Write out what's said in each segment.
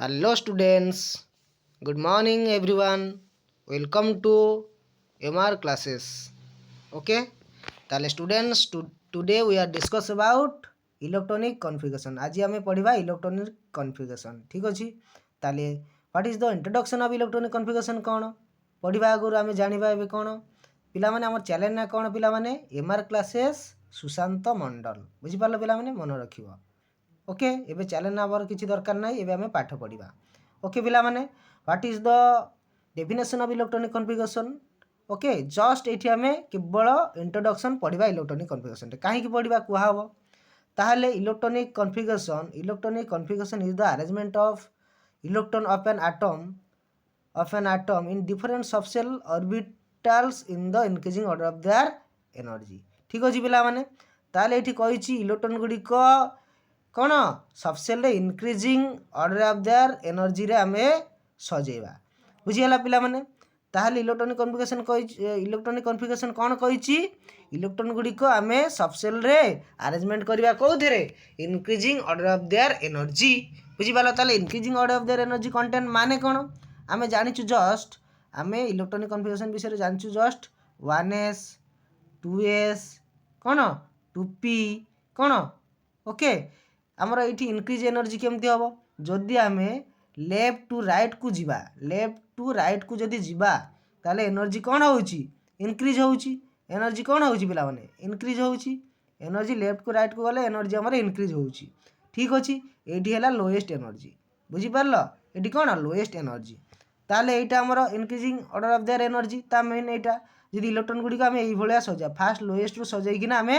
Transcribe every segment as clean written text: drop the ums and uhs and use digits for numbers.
Hello students, good morning everyone. Welcome to MR classes. Okay, ताले students today we are discuss about electronic configuration. आज आमे पढ़िबा electronic configuration. ठीक अछि ताले what is the introduction of electronic configuration कोन पढ़िबा आगुर आमे जानिबा एबे कोन पिला माने हमर चैनल ना कोन पिला माने MR classes सुशांत मंडल बुझि पालो पिला माने मन रखिबो ओके एबे चैलेंज नाबर किसी दरकार ना एबे आमे पाठ पढ़िबा ओके पिला माने what is the definition of electronic configuration okay just एठी आमे केवल इंट्रोडक्शन पढ़िबा इलेक्ट्रॉनिक कॉन्फ़िगरेशन काहे की पढ़िबा कुहा हबो ताहले electronic configuration is the arrangement of electron of an atom in different subshell orbitals in the increasing order of their energy ठीक अछि पिला माने ताहले एठी कहिछि इलेक्ट्रॉन गुडी को कौन subshell increasing order of their energy रे आमे सजेबा बुझियला पिला माने ताहले इलेक्ट्रॉनिक कॉन्फ़िगरेशन कौन कहिछि इलेक्ट्रॉन गुडी को आमे सबसेल रे अरेंजमेंट करबा कोथरे increasing order of their energy बुझिबाला ताले increasing order of their energy content माने कोन आमे जानिछु जस्ट आमे इलेक्ट्रॉनिक कॉन्फ़िगरेशन विषय रे जानिछु जस्ट 1s 2s कोन 2p कोन ओके आमर ये इनक्रीज एनर्जी केमती हम जदि आम लेफ्ट टू राइट को जदि जीवा ताले एनर्जी कौन हो इनक्रीज हो एनर्जी कौन हो पिला माने इनक्रीज हो एनर्जी लेफ्ट को राइट को गले एनर्जी आमर इनक्रीज हो ठीक अच्छे ये लोएस्ट एनर्जी बुझीपार ये कौन लोएस्ट एनर्जी ताले यहाँ आमर increasing order of their energy ता मेन यहाँ जब इलेक्ट्रॉन गुड़ी आम ये सजा फास्ट लोएस्ट रु सजाइकिना आम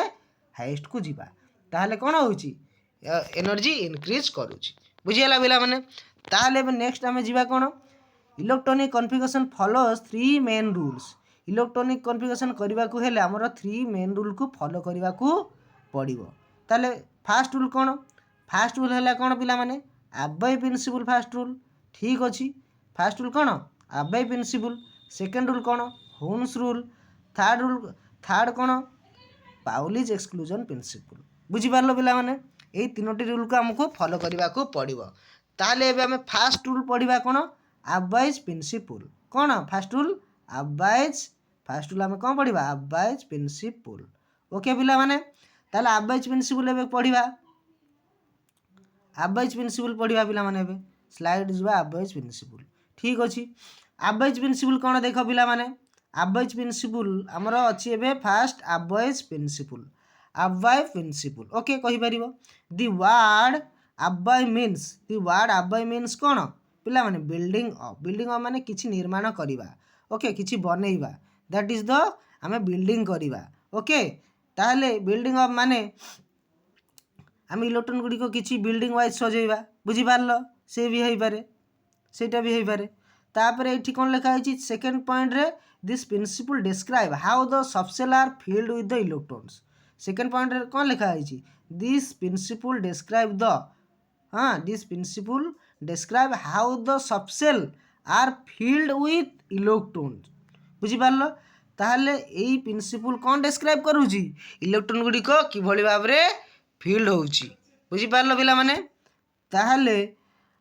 हाईएस्ट को जीवा ताहले कौन हो एनर्जी इनक्रीज करुची बुझीगला पिला माने ताहले नेक्स्ट आमे जीवा कोन electronic configuration follows 3 main rules electronic configuration करबा को हेले हमर 3 मेन रूल को फॉलो करबा को पड़िबो ताले फर्स्ट रूल कोन फर्स्ट रूल हैला कोन पिला माने अबाय प्रिंसिपल फर्स्ट रूल ठीक अछि फर्स्ट रूल कोन अबाय प्रिंसिपल सेकंड रूल कोन होम्स रूल थर्ड कोन पाउलीज एक्सक्लूजन प्रिंसिपल बुझी पारलो पिला माने यही तीनोटी रूल को आमको फॉलो करने को पड़ो ताहले आम फास्ट रूल पढ़ा कौन अबाइज प्रिंसिपल कौन फास्ट रूल आम कौन पढ़ा अबाइज प्रिंसिपल ओके पिला माने ताहले अबाइज प्रिंसिपल एबे पढ़ा अबाइज प्रिंसिपल पढ़ा पिला माने एबे स्लाइड जुआ अबाइज प्रिंसिपल ठीक अच्छे अबाइज प्रिंसिपल कौन देख पिला माने अबाइज प्रिंसिपल आमर अच्छी एबे फास्ट अबाइज प्रिंसिपल ओके कहि परिबो दी वर्ड अबाय मीन्स कौन पिला माने बिल्डिंग अप माने किछि निर्माण करिबा ओके किछि बनेइबा दैट इज द आमे बिल्डिंग करिबा ओके ताहले बिल्डिंग अप माने आमे इलेक्ट्रॉन गुडी को किछि बिल्डिंग वाइज सजेइबा बुझी पारलो से भी होई पारे सेटा भी होई पारे तापरे एठी कोन लिखा है सेकंड पॉइंट रे this principle describe how the subshell are filled with the electrons second point रे कोन लिखा है this principle describe how the subshell are filled with electrons बुझी पारलो ताहले एई प्रिंसिपल कोन डिस्क्राइब करूची इलेक्ट्रॉन गुडी को किभली भाव रे फिल्ड होउची बुझी पारलो पिला माने ताहले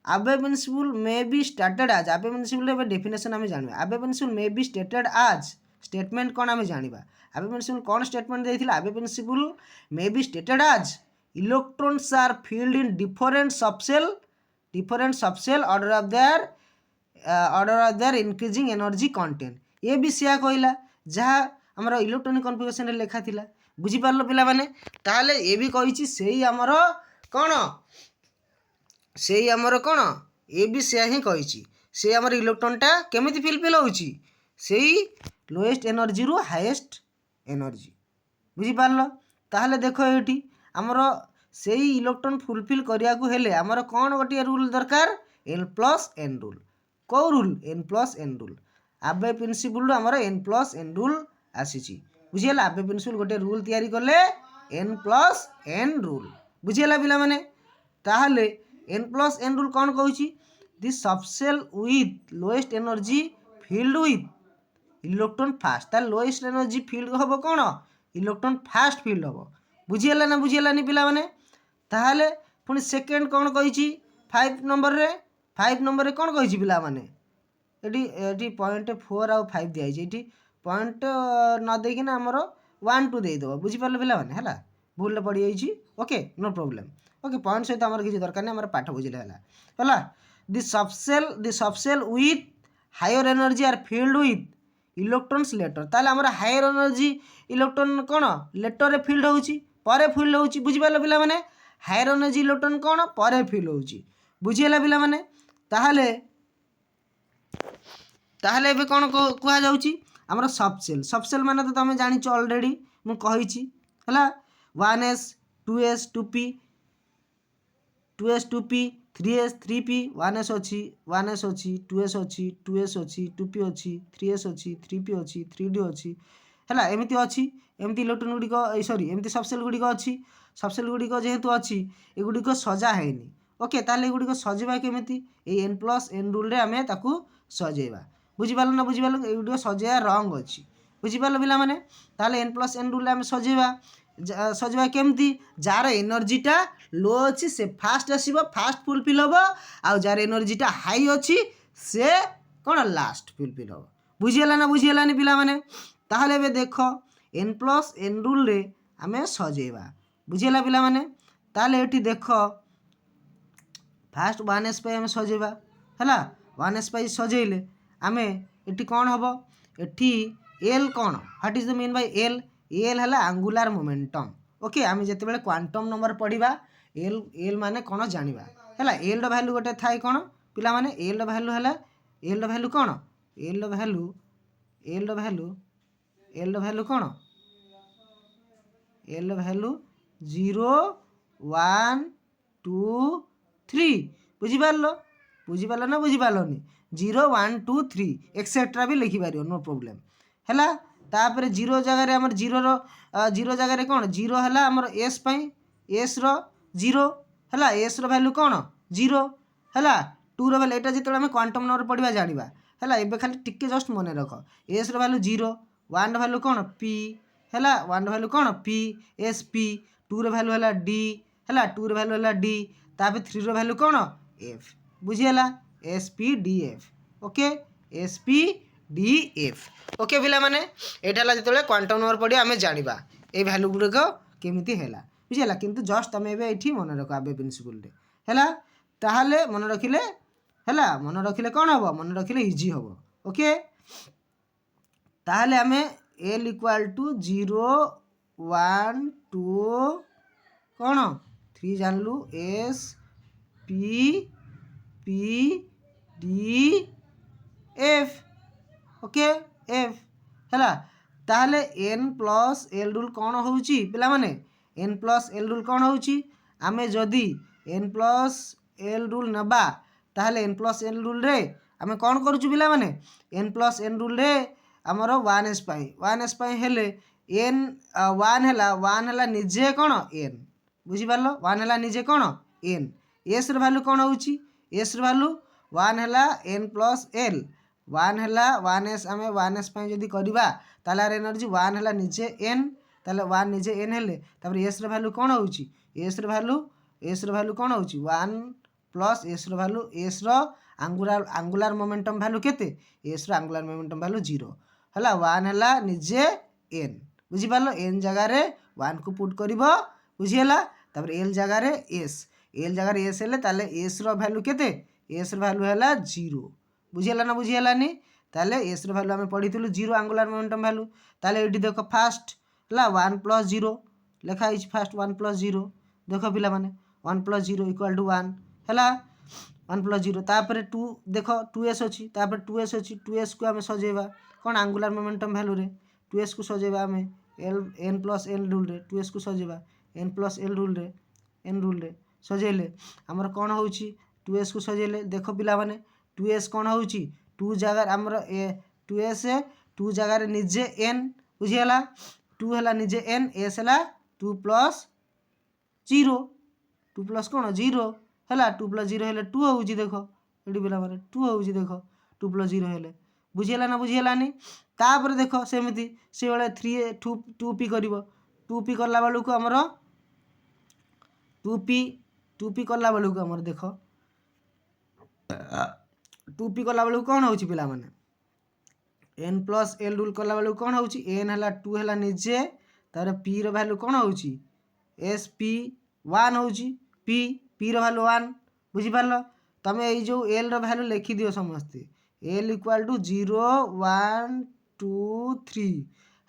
अबे प्रिंसिपल मे बी स्टार्टेड आज अबे प्रिंसिपल एबे डेफिनेशन हमें जानबा अबे principle may be stated as statement कोन हमें जानबा अबे प्रिंसिपल कोन स्टेटमेंट देथिला अबे principle may be stated as electrons are filled in different subshell order of their increasing energy content ये भी सिया कहला जहाँ हमर इलेक्ट्रॉनिक कॉन्फ़िगरेशन रे लेखा थिला बुझी पारलो पिला माने ताहले ये भी कहिछि सेही हमर कोन ये भी से ही कहिछि से हमर इलेक्ट्रॉनटा केमिति फिलफिल होउछि सेही लोएस्ट एनर्जी रु हाईएस्ट एनर्जी बुझी पारलो ताहले देखो एठी हमर सेही इलेक्ट्रॉन फुलफिल करिया को हेले हमर कोन गोटे रूल दरकार n+n रूल को रूल n+n रूल अबे प्रिंसिपल रु हमर n+n रूल आसीछि बुझियला अबे प्रिंसिपल गोटे रूल तयारी करले n+n रूल बुझियला पिला माने ताहले n+n रूल कोन कहूछि this subshell with lowest energy filled with electron first ता लोएस्ट एनर्जी फील्ड हबो कोन इलेक्ट्रॉन फास्ट फील्ड हबो बुझियला ना बुझियलानी पिला माने ताहले पुणी सेकेंड कौन कही 5 नंबर रे 5 नंबर रे कौन कही पिला माने ये 0.4 आउ 5 दिखाई ये पॉइंट न देकिन आमर 1 2 देदेव बुझिपारे पिला मैंने है भूल पड़ जाइए okay no problem okay point सहित आमर किसी दरकार नहीं आम पाठ बुझे है the subshell with higher energy are filled with electrons later ताले आमर हायर एनर्जी इलेक्ट्रॉन कौन लेटर रे फिल्ड होउची परे फिल्ड होउची बुझिपारे पिला मैंने हायर एनर्जी इलेक्ट्रॉन कौन परे फिल्ड होउची बुझीला पिला मैंने ताहले ताहले एबे कौन कहा जाउची आमर सबसेल माने तो तुम जानी ऑलरेडी मु कहिची हला 1s 2s 2p 2s 2p 3s 3p 1s अच्छी 1s अच्छी 2s अच्छी 2s अच्छी 2p अच्छी 3s अच्छी 3p अच्छी 3d अच्छी है एमती अच्छी एमती इलेक्ट्रॉन गुड़िक सॉरी एमती सबसेल गुड़िक अच्छी सबसेल गुड़िक जेहेतु अच्छी एगुड़िक सजा है ओके ताले एगुड़िक सजेबा केमिति n+n रूल रे आमे ताकू सजेबा बुझिपाल ना बुझिपाल एगुड़िक सजेबा रंग अच्छी बुझिपाल पिला माने ताले n+n रूल आमे सजेबा केमती जार एनर्जीटा लो अच्छी से फास्ट आसब फास्ट फुलफिल हम आउ जार एनर्जीटा हाई अच्छी से कौन लास्ट फुलफिल हम बुझीगला ना बुझीगलानी पिला माने ताहले बे देख n+n रूल रे आमे सजेबा बुझीगला पिला माने ताहले एठी देख फास्ट 1s पे आमे सजेबा है 1s पे सजेले आमे एठी कौन हम एठी एल कौन what is the mean by L L है आंगुलार मोमेंटम ओके आम जिते क्वांटम नंबर पढ़ा एल माने कौन जाना है एल भैल्यू गोटे थाए कौन पिला माने एल भैल्यू है एल भैल्यू कौन L value L value L value कौन एल भैल्यू 0 1 2 3 बुझिपार बुझिपार ना बुझिपारनी 0 1 2 3 एक्सेट्रा भी लिखिपार नो प्रोब्लेम है तापर जीरो जगह आम जीरो जगह कौन जीरो है आमर एस एस रो है एस भैल्यू कौन जीरो है टू भैल्यू यहाँ जो आम क्वांटम नंबर पढ़ा जाना है एबे खाली टिके जस्ट मन रख एस भैल्यू 0 1 भैल्यू कौन पी है 1 भैल्यू कौन पी एस पी 2 भैल्यू है डी है 2 भैल्यू है डी तापर 3 भैल्यू कौन एफ बुझीगला s p d f okay s p d f okay पिला माने एटा जो क्वांटम नंबर पढ़ी आम जाना ये भैल्यू गुड़िक केमिति है बुझीगला किंतु जस्ट तुम ये मन रख आबे प्रिंसिपल है ताहले मन रखिले है मन रखिले कौन हम मन रखिले इजी हम ओके ताहले आम एल इक्वाल टू 0 1 2 कौन 3 जानलु s p p d f okay f है ताहले n+l रूल कौन होउची पिला माने n+l रूल कौन होउची आमे जदी n+l रूल नबा ताहले n+l रूल रे आमे कौन करूछु पिला माने n+n रूल रे हमरो 1s पाई हेले n 1 हैला निजे कौन n बुझी पारलो 1 हैला निजे कौन n s र वैल्यू कौन होउची s र वैल्यू 1 हैला n+l 1 है 1s आम 1s जदि करवा ताला एनर्जी 1 है निजे n ताले 1 निजे n हेले तापर s र वैल्यू कौन होउची s र वैल्यू कौन होउची 1 प्लस s र वैल्यू s र आंगुलार मोमेंटम वैल्यू केते s र आंगुलार मोमेंटम वैल्यू 0 है 1 है निजे n बुझी पारलो n जगह रे 1 को पुट करिवो बुझीगला तापर l जगह रे s हेले ताले s र वैल्यू केते s र वैल्यू है 0 बुझीगला ना बुझीगलानी ताले एस र वैल्यू आम पढ़ी 0 आंगुलार मोमेंटम वैल्यू ताले ये देख फास्ट है 1+0 लिखाई फास्ट 1+0 देख पिला माने 1+0 इक्वल टू 1 है 1+0 तापर 2 देख 2s अच्छी तापर 2s अच्छी 2s को आम सजेबा कौन आंगुलार मोमेंटम वैल्यू रे 2s को सजेबा आम n+l रूल रे 2s को सजेबा n+l रूल रे सजेले आमर कौन होउची 2s को सजेले देख पिला माने 2s कौन होउची 2 जगह आमर 2s 2 जगह निजे n बुझीगला 2 है निजे n s है 2+0 2+ कौन 0 है 2+0 है 2 होउची देख ये पिला माने 2 होउची देख 2+0 है बुझीगला ना बुझीगलानी तापर देख सेमती से बेले 2p करिवो 2p करला बेलू को आमर 2p करला बेलू को आमर देख टू पी कला बेलू कौन हो पिला माने एन प्लस एल रूल कला बेलू कौन हो एन है टू है निजे तार पी रैल्यू कौन हो एस पी वन हो पी पी रैल्यू वन बुझिपार तुम ये जो एल रैल्यू लिखि दियो समस्ते एल इक्वाल टू 0 1 2 3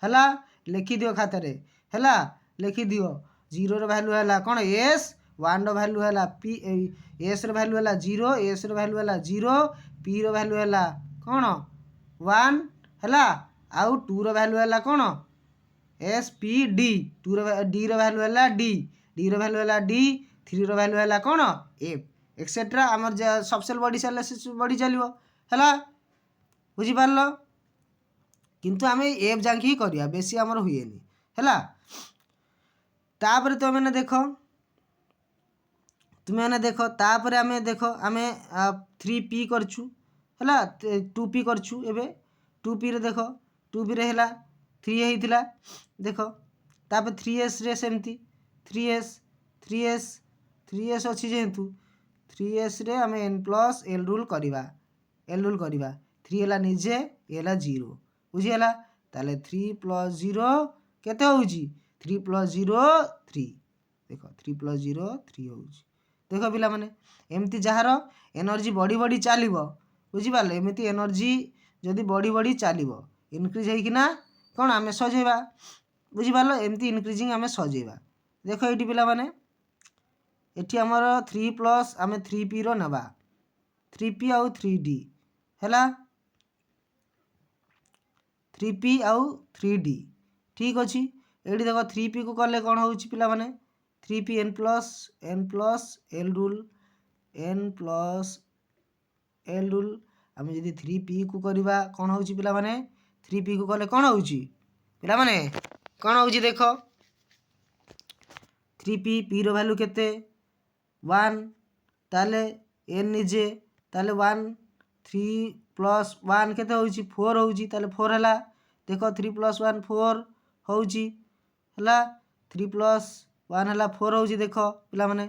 है लिखि दियो खातार है लिखि दियो 0 रैल्यू है कौन एस 1 रैल्यू है पी एस रैल्यू है 0 एस रैल्यू है 0 पी रैल्यू है कौन 1 है आउ 2 रैल्यू है कौन s p d to d value है डी रैल्यू है डी 3 रैल्यू है कौन एफ एक्सेट्रा आमर सबसेल बढ़ी सारे बढ़ी चलो है बुझिपार किंतु आम एफ जांक ही करिया बेसी आमर हुए है तापर तुम देख तापर आम देख आम 3p करछु है 2p करछु एबे 2p रे देख 2p रे है 3 होता देख तापर 3s रे सेमती 3s अच्छी जेहेतु 3s रे आम n प्लस एल रूल करवा 3 है निजे ए 0 बुझीगला ताले 3 प्लस 0 केते होउची 3 प्लस 0 3 देख 3 प्लस 0 3 होउची देख पिला माने एमती जहार एनर्जी बढ़ी बढ़ी चलो बुझीपार एमती एनर्जी जदि बढ़ी बढ़ी चलो इनक्रीज होना कौन आम सजेवा बुझीपार एमती इनक्रीजिंग आम सजेवा देख ये पिला माने एटी आमर 3 प्लस आम 3p रो नवा 3p आउ 3d है 3p आउ 3d ठीक अच्छी ये देख 3p को कले कौन हो पिला माने 3p n plus l rule आम जब 3p को करवा कौन हो पिला माने 3p को कले कौन हो पिला माने कौन हो देख 3p p रो वैल्यू केते 1 ताले n निजे ताले 1 3 प्लस 1 केते हो 4 हो ताले 4 है देख 3 प्लस 1 4 हो 3 प्लस 1 है 4 हो देख पिला माने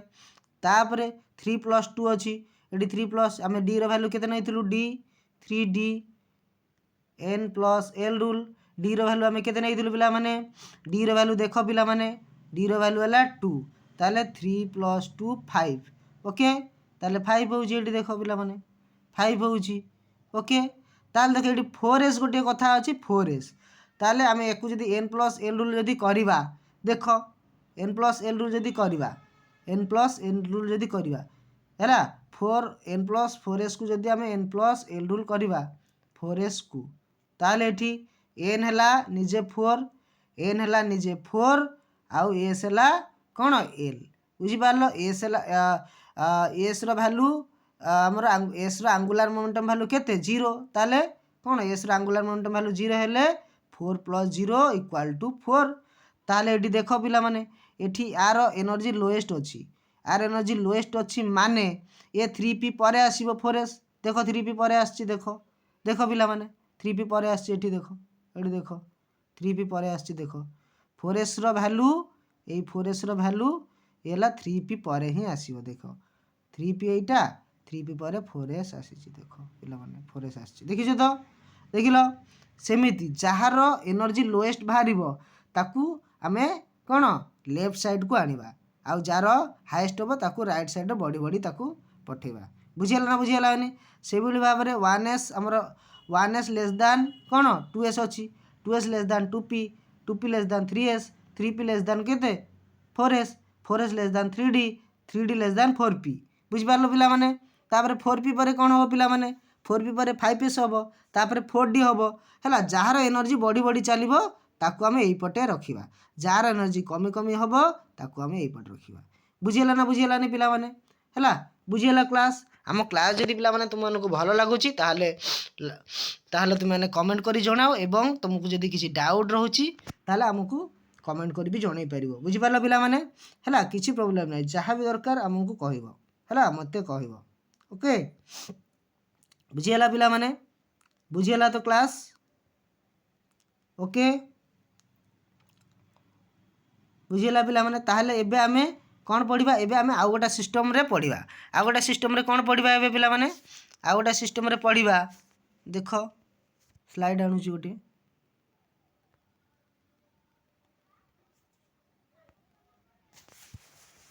तापर 3 प्लस 2 अच्छी ये 3 प्लस आम डी रैल्यू केते नहीं d 3d n plus l rule d value आम केते नहीं पिला माने डी रैल्यू देख पिला माने डी रैल्यू है 2 ताले 3 प्लस 2 5 ओके ताले 5 हो देख पिला माने 5 हो ओके ताले देख ये 4s गोटे कथा अच्छी 4s ताले आम एक एन प्लस एल रूल जदि करवा देख एन प्लस एल रूल जदि करवा एन प्लस एल रूल जदि करवा है 4 एन प्लस 4s को जदि आम एन प्लस एल रूल करवा 4s को ताले एठी एन है निजे 4 एन है निजे 4 आउ एस है कौन एल बुझीपार एस एस रैल्यू आमर एस आंगुलार मोमेंटम वैल्यू केते 0 ताले कौन एस आंगुलार मोमेंटम वैल्यू 0 हेले 4 प्लस 0 इक्वाल टू 4 ताले एटी देख पिला माने एठी आर एनर्जी लोएस्ट अच्छी आर एनर्जी लोएस्ट अच्छी माने ये 3p पर आसो 4s देख 3p पर आसी देख देख पिला माने 3p पर आसी देख ये देख 3p पर आसी देख 4s वैल्यू ये 4s वैल्यू ये 3p पर ही आसो देख 3p एटा 3p पर 4s आसी देख पिला माने 4s आसी देखिछ तो देखिल सेमिति जहार एनर्जी लोएस्ट बाहर ताकू आमे कौन लेफ्ट साइड को आनिबा आउ जार हाईएस्ट हम ताकू राइट साइड बढ़ी बढ़ी ताकू पठेबा बुझीगला ना बुझीगला से भाव में 1s आमर 1s लेस दैन कौन 2s अच्छी 2s less than 2p 2p less than 3s 3p less than केते 4s 4s less than 3d 3d less than 4p बुझिपार पिला माने तापर 4p पर कौन हम पिला माने 4p पर 5s हम तापर 4d हम है जार एनर्जी बढ़ी बढ़ी चलो ताकू आम यहीपटे रखा जार एनर्जी कमी कमी हम ताकू आम यहीपटे रखा बुझीगला ना बुझीगलानी पिला माने है बुझीगला क्लास आम क्लास जदि पिला माने तुमको भल लगुच ताहले तुम कमेंट कर जनाओ एवं तुमको जदि किसी डाउट रोचे ताहले आमको कमेंट कर भी जन पार बुझीपार पिला माने है किसी प्रोब्लेम ना जहाँ भी दरकार आमको कह मत कह ओके बुझीगला पिला माने बुझीगला तो क्लास ओके बुझीगला पिला माने ताहले एबे आमे कौन पढ़ा एवं आम आउ गोटे सिस्टम रे पढ़ा आउ गोटे सिस्टम रे कौन पढ़ा एवं पिला माने आउ गोटे सिस्टम रे पढ़ा देख स्लाइड आणुची गोटे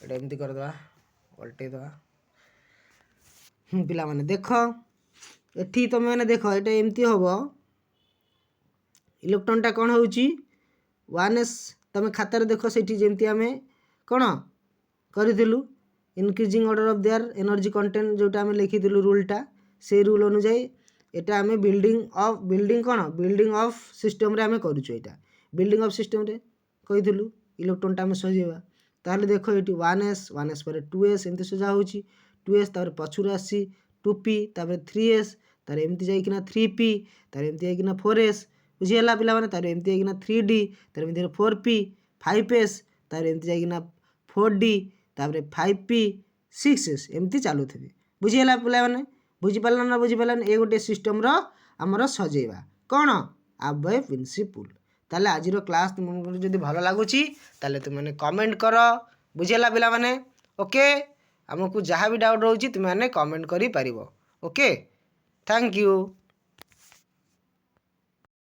एटा एमती करदे पलटे दवा पिला माने देख एठी तुम मैंने देख एटा एमती हम इलेक्ट्रॉनटा कौन होची 1s तुम खातार देख से जमती आम कौन करूँ increasing order of their energy content जोटा आम लिखीलु रूलटा से रूल अनुजाई एटा आम बिल्डिंग कौन बिल्डिंग ऑफ सिस्टम रे आम करूँ यहाँ बिल्डिंग ऑफ सिस्टम रे कहीलु इलेक्ट्रॉनटा आम सजेवा ताहले देख ये 1s पर 2s एमती सजा हो 2s तापर पछुर आसी 2p तापर 3s तार एमती जाइकिना 3p तार एमती जाइकिना 4s बुझीगला पिला माने तार एमती जाइकिना 3d तार एमती 4p 5s तार एमती जाइकिना 4d तापर 5p 6s एमती चालू थे बुझीगला पिला माने बुझीपारल ना बुझीपारल ए गोटे सिस्टम रो हमर सजेवा कौन अबय प्रिंसिपल ताले आजिरो क्लास तुमको जदि भल लगुची ताले तुमने कमेंट कर बुझेला पिला माने ओके हमको जहाँ भी डाउट रोची तुमने कमेंट करि पारिबो ओके थैंक यू।